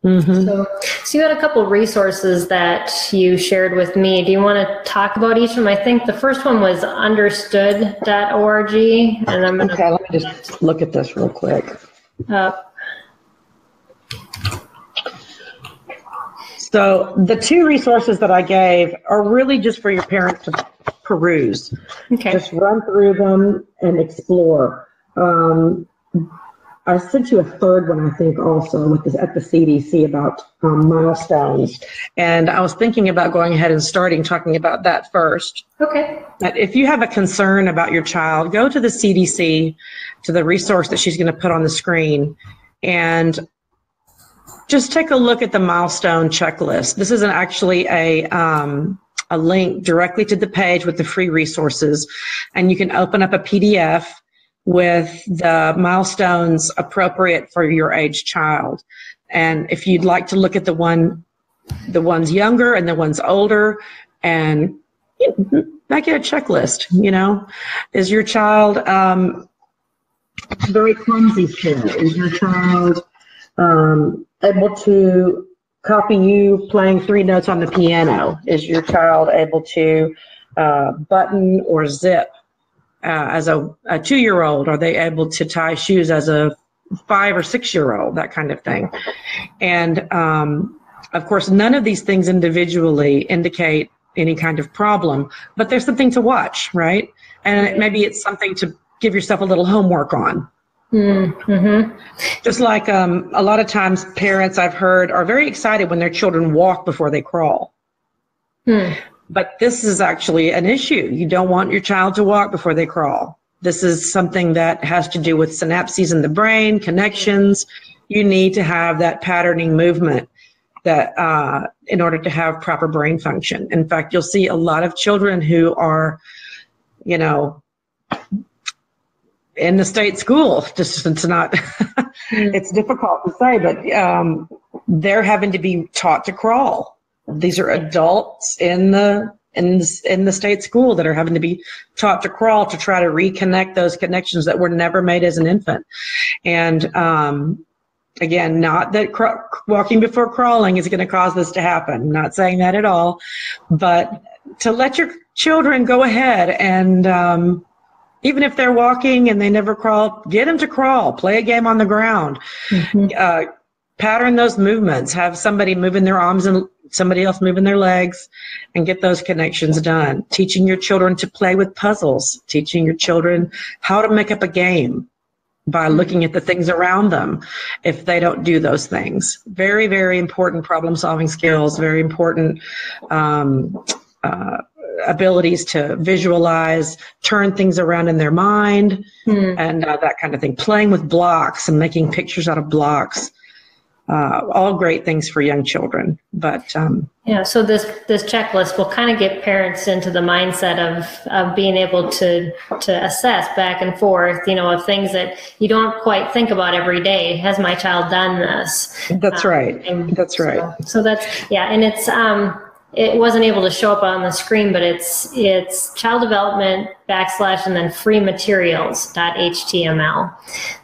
So you had a couple resources that you shared with me. Do you want to talk about each of them? I think the first one was understood.org. And I'm okay, let me just look at this real quick. So the two resources that I gave are really just for your parents to peruse. Okay. Just run through them and explore. I sent you a third one, I think, also at the CDC about milestones. And I was thinking about going ahead and talking about that first. Okay. But if you have a concern about your child, go to the CDC, to the resource that she's going to put on the screen, and just take a look at the Milestone Checklist. This isn't actually a link directly to the page with the free resources, and you can open up a PDF with the milestones appropriate for your age child. And if you'd like to look at the ones younger and the ones older, and make it a checklist, is your child very clumsy still? Is your child able to copy you playing 3 notes on the piano? Is your child able to button or zip as a 2-year-old? Are they able to tie shoes as a 5 or 6-year-old? That kind of thing. And of course, none of these things individually indicate any kind of problem, but there's something to watch, right? And maybe it's something to give yourself a little homework on. Mm-hmm. Just like a lot of times parents I've heard are very excited when their children walk before they crawl. But this is actually an issue. You don't want your child to walk before they crawl. This is something that has to do with synapses in the brain, connections. You need to have that patterning movement that in order to have proper brain function. In fact, you'll see a lot of children who are, in the state school, just it's not, it's difficult to say, but they're having to be taught to crawl. These are adults in the state school that are having to be taught to crawl to try to reconnect those connections that were never made as an infant. And again, not that walking before crawling is going to cause this to happen. I'm not saying that at all, but to let your children go ahead and even if they're walking and they never crawl, get them to crawl, play a game on the ground, pattern those movements, have somebody moving their arms and somebody else moving their legs, and get those connections done. Teaching your children to play with puzzles, teaching your children how to make up a game by looking at the things around them if they don't do those things. Very, very important problem-solving skills, very important abilities to visualize, turn things around in their mind, and that kind of thing. Playing with blocks and making pictures out of blocks. All great things for young children. But so this checklist will kind of get parents into the mindset of being able to assess back and forth, of things that you don't quite think about every day. Has my child done this? That's right. That's right. So that's, and it's it wasn't able to show up on the screen, but it's child development / and then freematerials.html.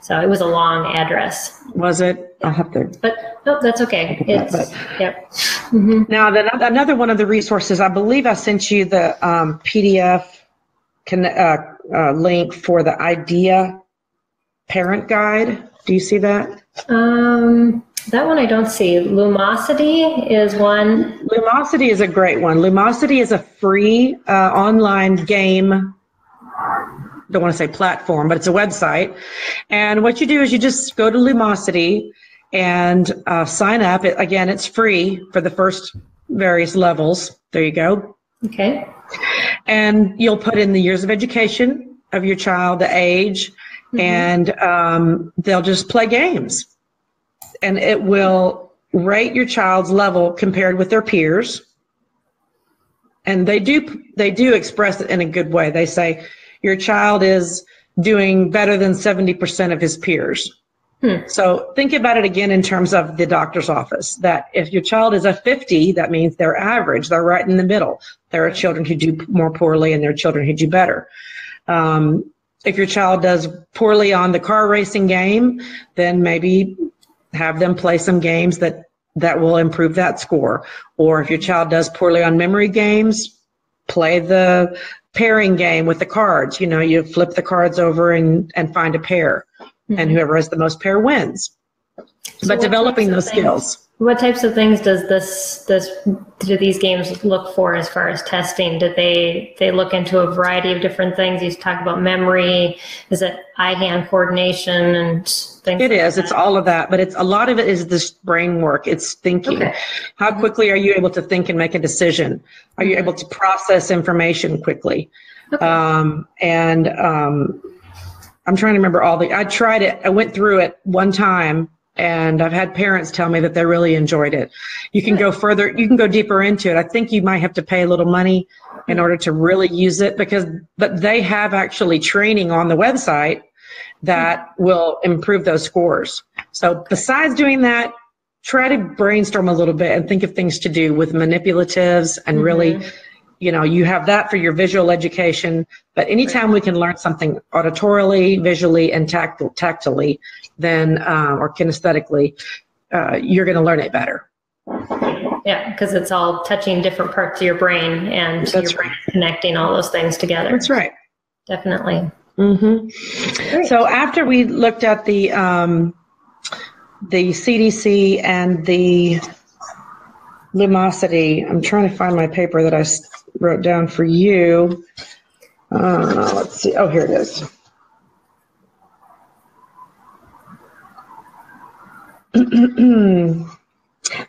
So it was a long address. Was it? I'll have to. But no, that's okay. Yep. Mm-hmm. Now, another one of the resources, I believe I sent you the PDF link for the IDEA parent guide. Do you see that? That one I don't see. Lumosity is one. Lumosity is a great one. Lumosity is a free online game, don't want to say platform, but it's a website. And what you do is you just go to Lumosity and sign up. Again, it's free for the first various levels. There you go. Okay. And you'll put in the years of education of your child, the age, and they'll just play games. And it will rate your child's level compared with their peers. And they do express it in a good way. They say your child is doing better than 70% of his peers. So think about it again in terms of the doctor's office, that if your child is a 50, that means they're average. They're right in the middle. There are children who do more poorly and there are children who do better. If your child does poorly on the car racing game, then maybe have them play some games that that will improve that score. Or if your child does poorly on memory games, play the pairing game with the cards. You know, you flip the cards over and find a pair, and whoever has the most pair wins. So but developing those skills. What types of things do these games look for as far as testing? Do they look into a variety of different things? You talk about memory. Is it eye-hand coordination and things? It is. It's all of that, but a lot of it is this brain work. It's thinking. Okay. How quickly are you able to think and make a decision? Are you able to process information quickly? Okay. I'm trying to remember I tried it. I went through it one time, and I've had parents tell me that they really enjoyed it. You can go further, you can go deeper into it. I think you might have to pay a little money in order to really use it, but they have actually training on the website that will improve those scores. So besides doing that, try to brainstorm a little bit and think of things to do with manipulatives and really, you know, you have that for your visual education, but anytime we can learn something auditorily, visually, and tactily, then, or kinesthetically, you're going to learn it better. Yeah, because it's all touching different parts of your brain, and your brain connecting all those things together. That's right. Definitely. So after we looked at the CDC and the Lumosity, I'm trying to find my paper that I wrote down for you. Let's see. Oh, here it is. The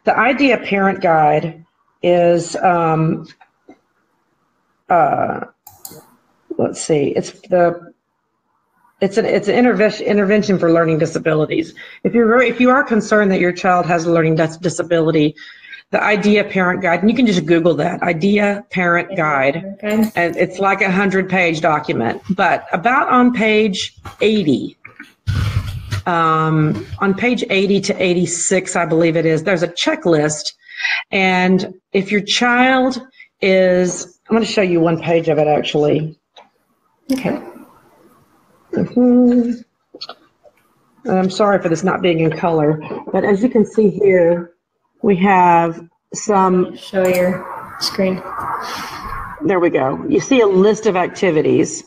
Idea Parent Guide is, let's see, it's an intervention for learning disabilities. If you are concerned that your child has a learning disability, the Idea Parent Guide, and you can just Google that, Idea Parent Guide, and it's like a 100-page document. But about on page 80, on page 80 to 86, I believe it is, there's a checklist. And if your child is, I'm going to show you one page of it actually. Okay. I'm sorry for this not being in color, but as you can see here, we have some. Show your screen. There we go. You see a list of activities,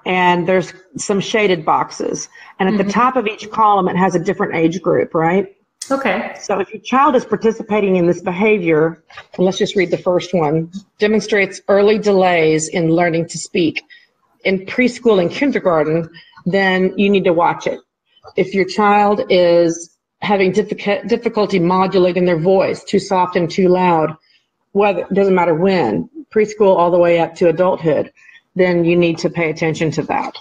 and there's some shaded boxes. And at the top of each column, it has a different age group, right? Okay. So if your child is participating in this behavior, and let's just read the first one, demonstrates early delays in learning to speak in preschool and kindergarten, then you need to watch it. If your child is having difficulty modulating their voice, too soft and too loud, doesn't matter when, preschool all the way up to adulthood, then you need to pay attention to that.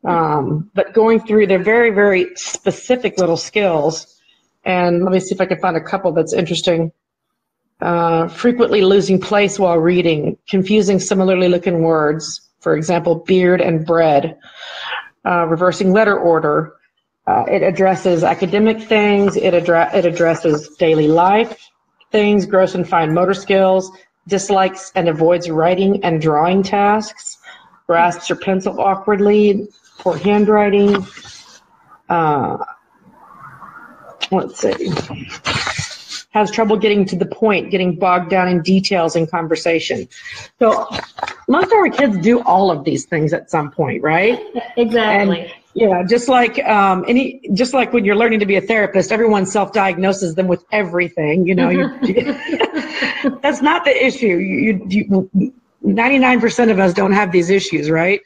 But going through, they're very, very specific little skills. And let me see if I can find a couple that's interesting. Frequently losing place while reading, confusing similarly looking words, for example, beard and bread, reversing letter order. It addresses academic things. It addresses daily life things, gross and fine motor skills, dislikes and avoids writing and drawing tasks, grasps her pencil awkwardly, poor handwriting. Let's see. Has trouble getting to the point, getting bogged down in details in conversation. So most of our kids do all of these things at some point, right? Exactly. And, yeah, just like when you're learning to be a therapist, everyone self-diagnoses them with everything. You know, that's not the issue. 99% of us don't have these issues, right?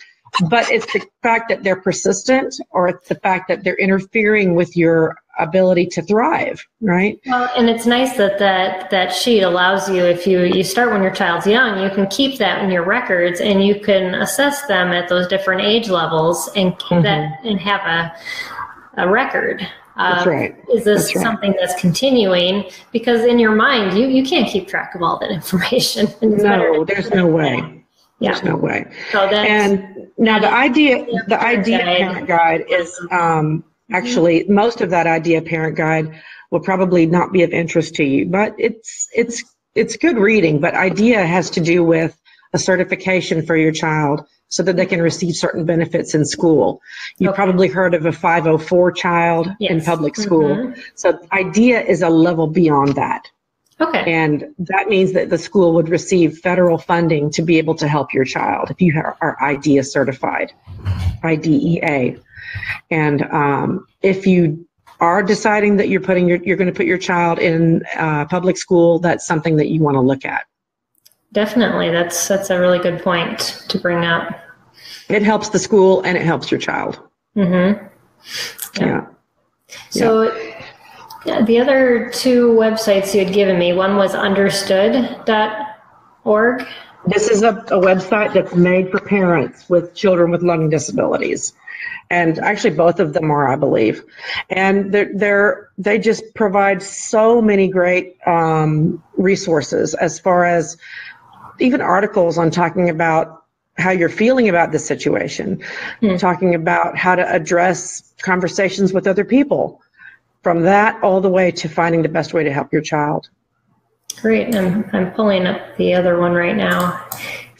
But it's the fact that they're persistent, or it's the fact that they're interfering with your ability to thrive, right? Well, and it's nice that sheet allows you, if you start when your child's young, you can keep that in your records, and you can assess them at those different age levels and keep that and have a record. That's right. Is this something that's continuing? Because in your mind, you can't keep track of all that information. No, there's no way. Yeah. There's no way. So and now the Idea Parent Guide is actually, most of that Idea Parent Guide will probably not be of interest to you, but it's good reading. But Idea has to do with a certification for your child, so that they can receive certain benefits in school. You've probably heard of a 504 child in public school. So the idea is a level beyond that. Okay. And that means that the school would receive federal funding to be able to help your child if you are IDEA certified, IDEA. And if you are deciding that you're going to put your child in public school, that's something that you want to look at. Definitely. That's a really good point to bring up. It helps the school and it helps your child. Mm-hmm. Yeah. So the other two websites you had given me, one was understood.org. This is a website that's made for parents with children with learning disabilities. And actually both of them are, I believe. And they just provide so many great resources as far as even articles on talking about how you're feeling about this situation, talking about how to address conversations with other people, from that all the way to finding the best way to help your child. Great. I'm pulling up the other one right now.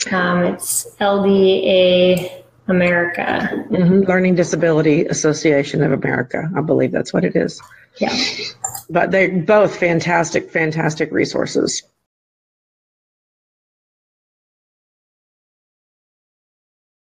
It's LDA America. Learning Disability Association of America. I believe that's what it is. Yeah. But they're both fantastic, fantastic resources.